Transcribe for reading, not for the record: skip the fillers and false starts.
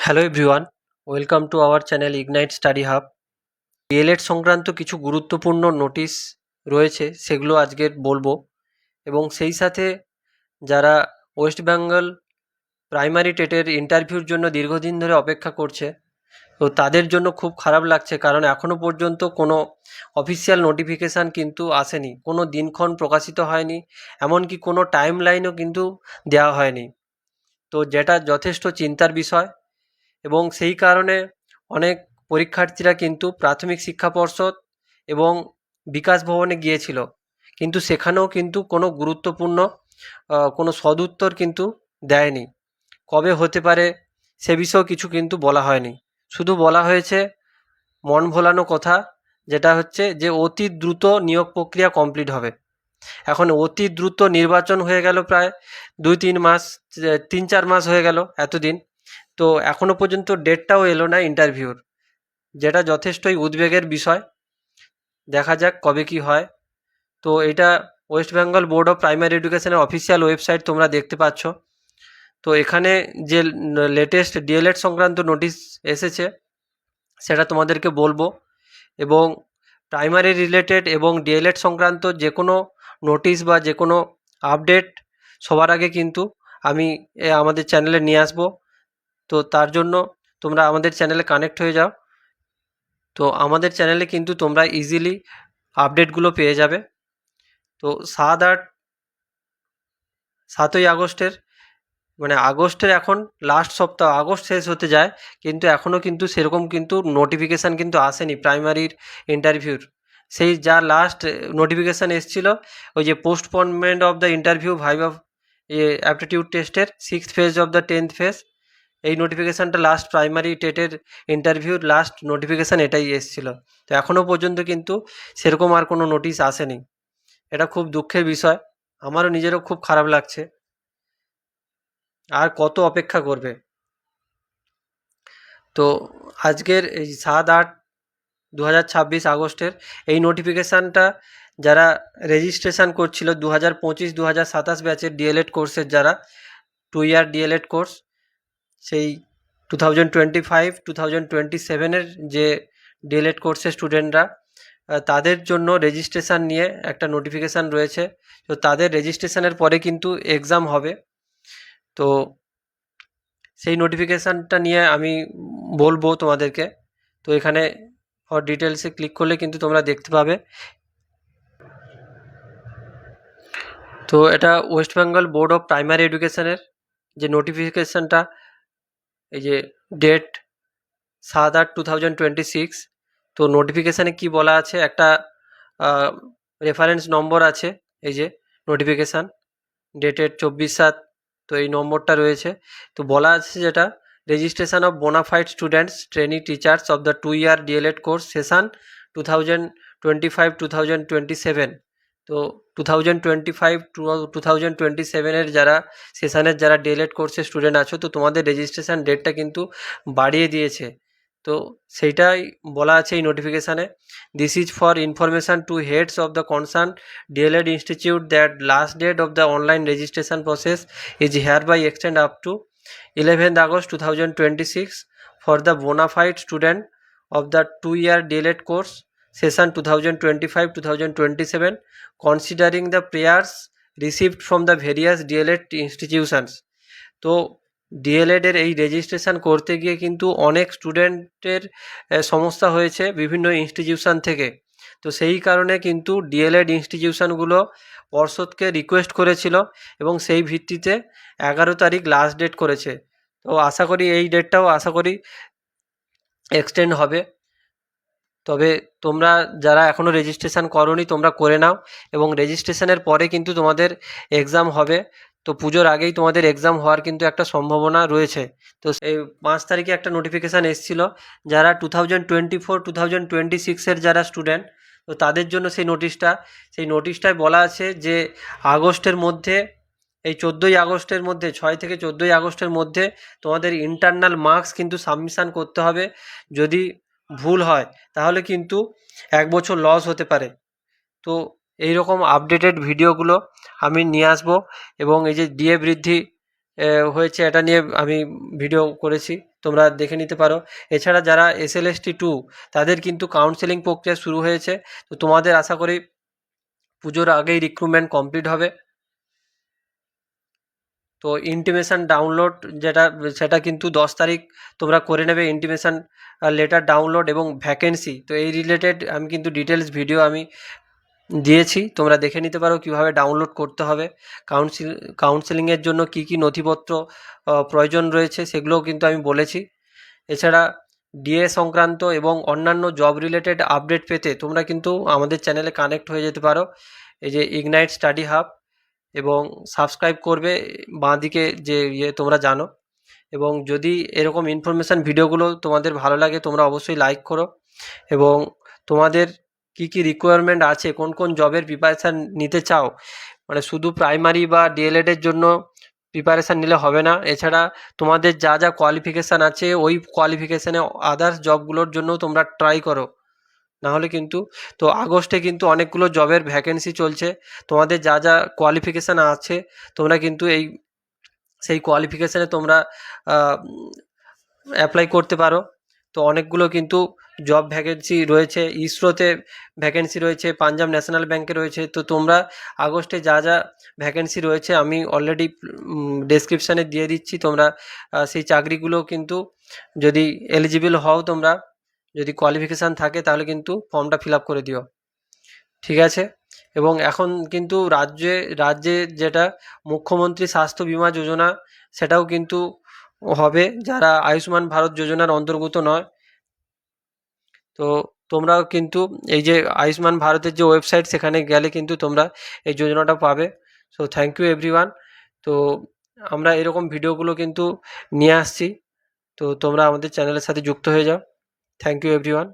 Hello everyone, welcome to our channel Ignite Study Hub. DElEd সংক্রান্ত কিছু গুরুত্বপূর্ণ notice রয়েছে, সেগুলো আজকে বলবো। এবং সেই সাথে যারা ওয়েস্ট বেঙ্গল প্রাইমারি টেটের ইন্টারভিউর জন্য দীর্ঘদিন ধরে অপেক্ষা করছে, তো তাদের জন্য খুব খারাপ লাগছে, কারণ এখনও পর্যন্ত কোনো অফিসিয়াল নোটিফিকেশান কিন্তু আসেনি, কোনো দিনক্ষণ প্রকাশিত হয়নি, এমনকি কোনো টাইম লাইনও কিন্তু দেওয়া হয়নি। তো যেটা যথেষ্ট চিন্তার বিষয়। এবং সেই কারণে অনেক পরীক্ষার্থীরা কিন্তু প্রাথমিক শিক্ষা পর্ষদ এবং বিকাশ ভবনে গিয়েছিল, কিন্তু সেখানেও কিন্তু কোনো গুরুত্বপূর্ণ কোনো সদুত্তর কিন্তু দেয়নি। কবে হতে পারে সে বিষয়েও কিছু কিন্তু বলা হয়নি, শুধু বলা হয়েছে মন ভোলানো কথা, যেটা হচ্ছে যে অতি দ্রুত নিয়োগ প্রক্রিয়া কমপ্লিট হবে। এখন অতি দ্রুত নির্বাচন হয়ে গেল প্রায় 2-3 মাস, 3-4 মাস হয়ে গেল এতদিন, তো এখনও পর্যন্ত ডেটটাও এলো না ইন্টারভিউর, যেটা যথেষ্টই উদ্বেগের বিষয়। দেখা যাক কবে কি হয়। তো এটা West Bengal board of primary এডুকেশনের অফিসিয়াল ওয়েবসাইট তোমরা দেখতে পাচ্ছ। তো এখানে যে লেটেস্ট ডিএলএড সংক্রান্ত নোটিশ এসেছে সেটা তোমাদেরকে বলবো। এবং প্রাইমারি রিলেটেড এবং ডিএলএড সংক্রান্ত যে কোনো নোটিশ বা যে কোনো আপডেট সবার আগে কিন্তু আমি আমাদের চ্যানেলে নিয়ে আসবো। তো তার জন্য তোমরা আমাদের চ্যানেলে কানেক্ট হয়ে যাও। তো আমাদের চ্যানেলে কিন্তু তোমরা ইজিলি আপডেটগুলো পেয়ে যাবে। তো 7ই আগস্টের মানে আগস্টের এখন লাস্ট সপ্তাহ, আগস্ট শেষ হতে যায়, কিন্তু এখনও কিন্তু সেরকম কিন্তু নোটিফিকেশান কিন্তু আসেনি প্রাইমারির ইন্টারভিউর। সেই যা লাস্ট নোটিফিকেশান এসেছিল, ওই যে postponement of the interview viva aptitude টেস্টের 6th phase of the 10th phase, এই নোটিফিকেশানটা লাস্ট প্রাইমারি টেটের ইন্টারভিউর লাস্ট নোটিফিকেশান এটাই এসেছিল। তো এখনও পর্যন্ত কিন্তু সেরকম আর কোনো নোটিশ আসেনি। এটা খুব দুঃখের বিষয়, আমারও নিজেরও খুব খারাপ লাগছে। আর কত অপেক্ষা করবে? তো আজকের এই 7-8-2026 আগস্টের এই নোটিফিকেশানটা যারা রেজিস্ট্রেশন করছিল 2025-2027 ব্যাচের ডিএলএড কোর্সের, যারা 2 ইয়ার ডিএলএড কোর্স, সেই 2025-2027 যে ডিএলএড কোর্সের স্টুডেন্টরা, তাদের জন্য রেজিস্ট্রেশন নিয়ে একটা নোটিফিকেশান রয়েছে। তো তাদের রেজিস্ট্রেশনের পরে কিন্তু এক্সাম হবে। তো সেই নোটিফিকেশানটা নিয়ে আমি বলবো তোমাদেরকে। তো এখানে ফর ডিটেলসে ক্লিক করলে কিন্তু তোমরা দেখতে পাবে। তো এটা West Bengal board of primary এডুকেশনের যে নোটিফিকেশানটা, এই যে ডেট 7-8-2026। তো নোটিফিকেশানে কি বলা আছে, একটা রেফারেন্স নম্বর আছে, এই যে নোটিফিকেশান ডেটেড 24/7, তো এই নম্বরটা রয়েছে। তো বলা আছে যেটা registration of bona fide students trainee teachers of the 2 year D.El.Ed course session 2025-2027। তো 2025-2027 যারা সেশনের যারা ডিএলএড কোর্সের স্টুডেন্ট আছো, তো তোমাদের রেজিস্ট্রেশন ডেটটা কিন্তু বাড়িয়ে দিয়েছে। তো সেইটাই বলা আছে এই নোটিফিকেশানে। This is for information to heads of the concern DLED institute that last date of the online registration process is hereby extended up to 11th August 2026 for the bona fide student of the 2 year DLED course session 2025-2027, considering the prayers received from the various DLED institutions. তো ডিএলএডের এই registration করতে গিয়ে কিন্তু অনেক স্টুডেন্টের সমস্যা হয়েছে বিভিন্ন ইনস্টিটিউশন থেকে। তো সেই কারণে কিন্তু ডিএলএড ইনস্টিটিউশনগুলো পর্ষদকে রিকোয়েস্ট করেছিল এবং সেই ভিত্তিতে 11 তারিখ লাস্ট ডেট করেছে। তো আশা করি এই ডেটটাও আশা করি এক্সটেন্ড হবে। তবে তোমরা যারা এখনও রেজিস্ট্রেশন করোনি তোমরা করে নাও, এবং রেজিস্ট্রেশনের পরে কিন্তু তোমাদের এক্সাম হবে। তো পুজোর আগেই তোমাদের এক্সাম হওয়ার কিন্তু একটা সম্ভাবনা রয়েছে। তো এই 5 তারিখে একটা নোটিফিকেশান এসেছিল, যারা 2024-2026 যারা স্টুডেন্ট, তো তাদের জন্য সেই নোটিশটায় বলা আছে যে আগস্টের মধ্যে, এই 14ই আগস্টের মধ্যে, 6 থেকে 14ই আগস্টের মধ্যে তোমাদের ইন্টারনাল মার্কস কিন্তু সাবমিশান করতে হবে। যদি ভুল হয় তাহলে কিন্তু 1 বছর লস হতে পারে। তো এই রকম আপডেটেড ভিডিওগুলো আমি নিয়ে আসবো। এবং এই যে ডিএ বৃদ্ধি হয়েছে, এটা নিয়ে আমি ভিডিও করেছি, তোমরা দেখে নিতে পারো। এছাড়া যারা SLST 2 তাদের কিন্তু কাউন্সেলিং প্রক্রিয়া শুরু হয়েছে। তো তোমাদের আশা করি পুজোর আগেই রিক্রুটমেন্ট কমপ্লিট হবে। তো ইন্টিমেশন ডাউনলোড সেটা কিন্তু 10 তারিখ তোমরা করে নেবে, ইন্টিমেশন লেটার ডাউনলোড এবং ভ্যাকেন্সি। তো এই রিলেটেড আমি কিন্তু ডিটেলস ভিডিও আমি দিয়েছি, তোমরা দেখে নিতে পারো কিভাবে ডাউনলোড করতে হবে। কাউন্সেলিংয়ের জন্য কি কি নথিপত্র প্রয়োজন রয়েছে সেগুলোও কিন্তু আমি বলেছি। এছাড়া ডিএ সংক্রান্ত এবং অন্যান্য জব রিলেটেড আপডেট পেতে তোমরা কিন্তু আমাদের চ্যানেলে কানেক্ট হয়ে যেতে পারো, এই যে ইগনাইট স্টাডি হাব, এবং সাবস্ক্রাইব করবে বাঁদিকে যে তোমরা জানো। এবং যদি এরকম ইনফরমেশান ভিডিওগুলো তোমাদের ভালো লাগে তোমরা অবশ্যই লাইক করো। এবং তোমাদের কি কি রিকোয়ারমেন্ট আছে, কোন কোন জবের প্রিপারেশান নিতে চাও, মানে শুধু প্রাইমারি বা ডিএলএডের জন্য প্রিপারেশান নিলে হবে না, এছাড়া তোমাদের যা যা কোয়ালিফিকেশান আছে ওই কোয়ালিফিকেশানে আদার্স জবগুলোর জন্য তোমরা ট্রাই করো। নাহলে কিন্তু, তো আগস্টে কিন্তু অনেকগুলো জবের ভ্যাকেন্সি চলছে, তোমাদের যা যা কোয়ালিফিকেশান আছে তোমরা কিন্তু সেই কোয়ালিফিকেশানে তোমরা অ্যাপ্লাই করতে পারো। তো অনেকগুলো কিন্তু জব ভ্যাকেন্সি রয়েছে, ইসরোতে ভ্যাকেন্সি রয়েছে, পাঞ্জাব ন্যাশনাল ব্যাঙ্কে রয়েছে। তো তোমরা আগস্টে যা যা ভ্যাকেন্সি রয়েছে আমি অলরেডি ডেসক্রিপশানে দিয়ে দিচ্ছি, তোমরা সেই চাকরিগুলো কিন্তু যদি এলিজিবল হও, তোমরা যদি কোয়ালিফিকেশান থাকে তাহলে কিন্তু ফর্মটা ফিল আপ করে দিও, ঠিক আছে। এবং এখন কিন্তু রাজ্যে যেটা মুখ্যমন্ত্রী স্বাস্থ্য বিমা যোজনা, সেটাও কিন্তু হবে যারা আয়ুষ্মান ভারত যোজনার অন্তর্গত নয়। তো তোমরাও কিন্তু এই যে আয়ুষ্মান ভারতের যে ওয়েবসাইট, সেখানে গেলে কিন্তু তোমরা এই যোজনাটা পাবে। So thank you everyone. তো আমরা এরকম ভিডিওগুলো কিন্তু নিয়ে আসছি, তো তোমরা আমাদের চ্যানেলের সাথে যুক্ত হয়ে যাও। Thank you everyone.